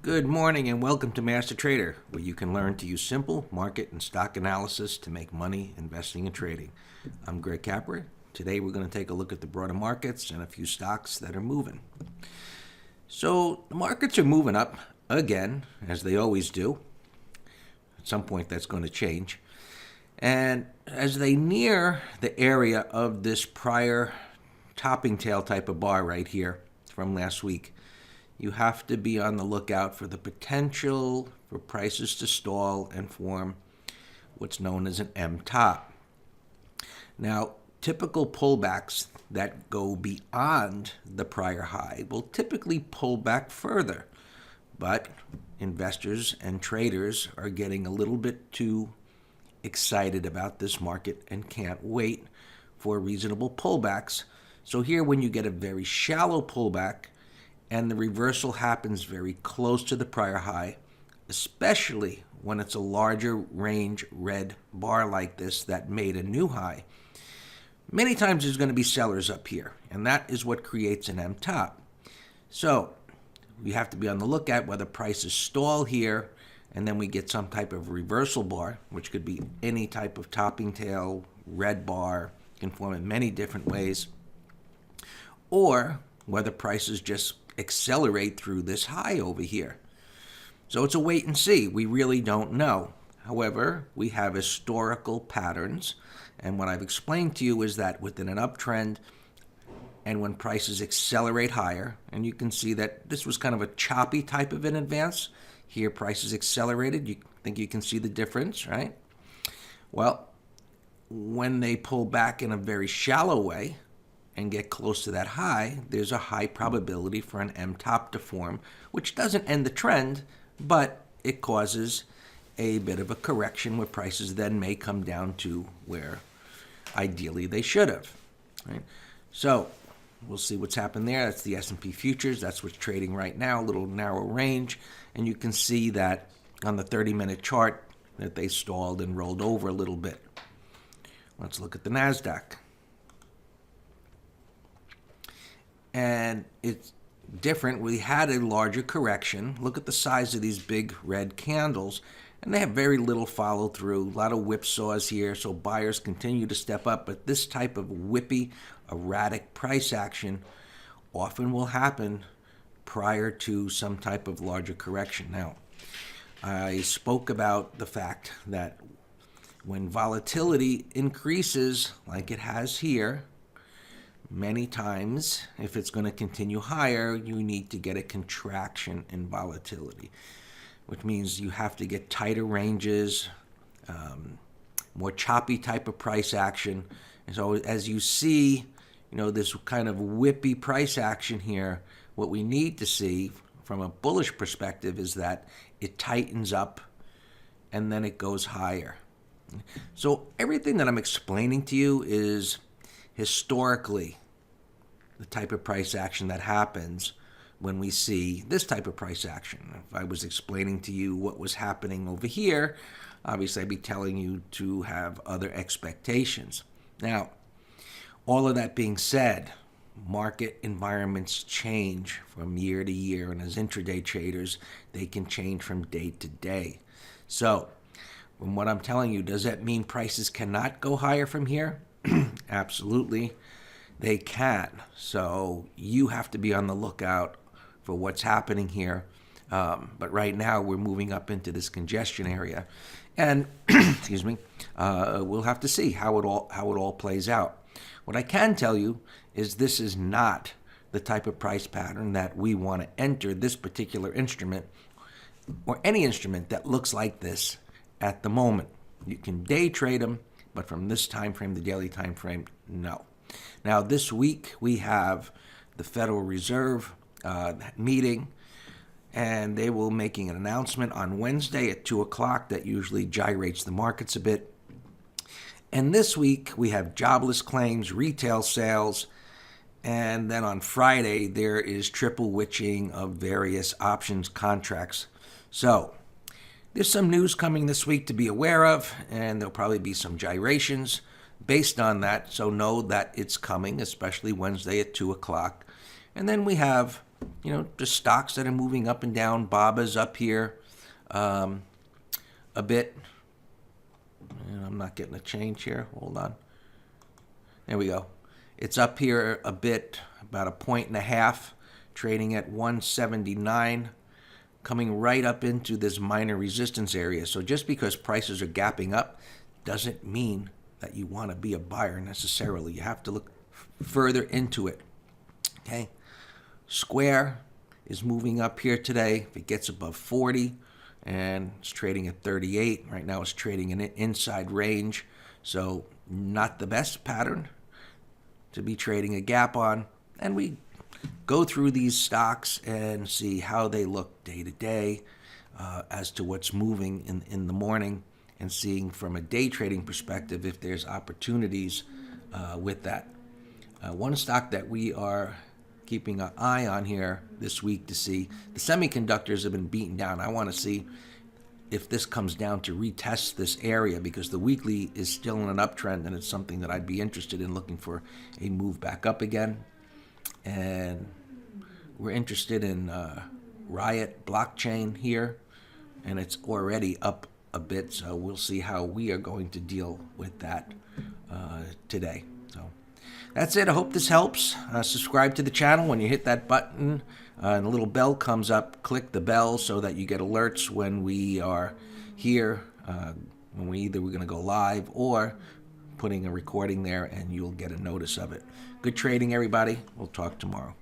Good morning and welcome to Master Trader, where you can learn to use simple market and stock analysis to make money investing and trading. I'm Greg Capra. Today we're going to take a look at the broader markets and a few stocks that are moving. So the markets are moving up again, as they always do. At some point that's going to change. And as they near the area of this prior topping tail type of bar right here from last week, you have to be on the lookout for the potential for prices to stall and form what's known as an M-top. Now, typical pullbacks that go beyond the prior high will typically pull back further, but investors and traders are getting a little bit too excited about this market and can't wait for reasonable pullbacks. So here, when you get a very shallow pullback, and the reversal happens very close to the prior high, especially when it's a larger range red bar like this that made a new high. Many times there's going to be sellers up here, and that is what creates an M-top. So we have to be on the lookout whether prices stall here, and then we get some type of reversal bar, which could be any type of topping tail, red bar, can form in many different ways, or whether prices just accelerate through this high over here. So it's a wait and see. We really don't know. However, we have historical patterns, and what I've explained to you is that within an uptrend and when prices accelerate higher, and you can see that this was kind of a choppy type of an advance. Here prices accelerated. You think you can see the difference, right? Well, when they pull back in a very shallow way and get close to that high, there's a high probability for an M-top to form, which doesn't end the trend, but it causes a bit of a correction where prices then may come down to where ideally they should have. Right? So we'll see what's happened there. That's the S&P futures. That's what's trading right now, a little narrow range. And you can see that on the 30-minute chart that they stalled and rolled over a little bit. Let's look at the Nasdaq. And it's different. We had a larger correction. Look at the size of these big red candles, and they have very little follow through. A lot of whipsaws here, so buyers continue to step up. But this type of whippy, erratic price action often will happen prior to some type of larger correction. Now, I spoke about the fact that when volatility increases, like it has here, many times, if it's going to continue higher, you need to get a contraction in volatility, which means you have to get tighter ranges, more choppy type of price action. And so as you see, this kind of whippy price action here, what we need to see from a bullish perspective is that it tightens up and then it goes higher. So everything that I'm explaining to you is historically the type of price action that happens when we see this type of price action. If I was explaining to you what was happening over here, obviously I'd be telling you to have other expectations. Now, all of that being said, market environments change from year to year, and as intraday traders, they can change from day to day. So, from what I'm telling you, does that mean prices cannot go higher from here? Absolutely, they can. So you have to be on the lookout for what's happening here. But right now we're moving up into this congestion area, and excuse me, we'll have to see how it all plays out. What I can tell you is this is not the type of price pattern that we want to enter this particular instrument or any instrument that looks like this at the moment. You can day trade them, but from this time frame, the daily time frame, no. Now, this week we have the Federal Reserve meeting, and they will making an announcement on Wednesday at 2 o'clock that usually gyrates the markets a bit. And this week we have jobless claims, retail sales, and then on Friday there is triple witching of various options contracts. So there's some news coming this week to be aware of, and there'll probably be some gyrations based on that. So know that it's coming, especially Wednesday at 2 o'clock. And then we have just stocks that are moving up and down. BABA's up here a bit. And I'm not getting a change here. Hold on. There we go. It's up here a bit, about a point and a half, trading at 179, coming right up into this minor resistance area. So just because prices are gapping up doesn't mean that you want to be a buyer necessarily. You have to look further into it. Okay. Square is moving up here today. If it gets above 40, and it's trading at 38. Right now it's trading in an inside range. So not the best pattern to be trading a gap on. And we go through these stocks and see how they look day to day as to what's moving in the morning, and seeing from a day trading perspective if there's opportunities with that. One stock that we are keeping an eye on here this week to see, the semiconductors have been beaten down. I want to see if this comes down to retest this area, because the weekly is still in an uptrend, and it's something that I'd be interested in looking for a move back up again. And we're interested in Riot blockchain here, and it's already up a bit, so we'll see how we are going to deal with that today. So that's it. I hope this helps. Subscribe to the channel. When you hit that button and a little bell comes up, click the bell so that you get alerts when we are here, when we're going to go live or putting a recording there, and you'll get a notice of it. Good trading, everybody. We'll talk tomorrow.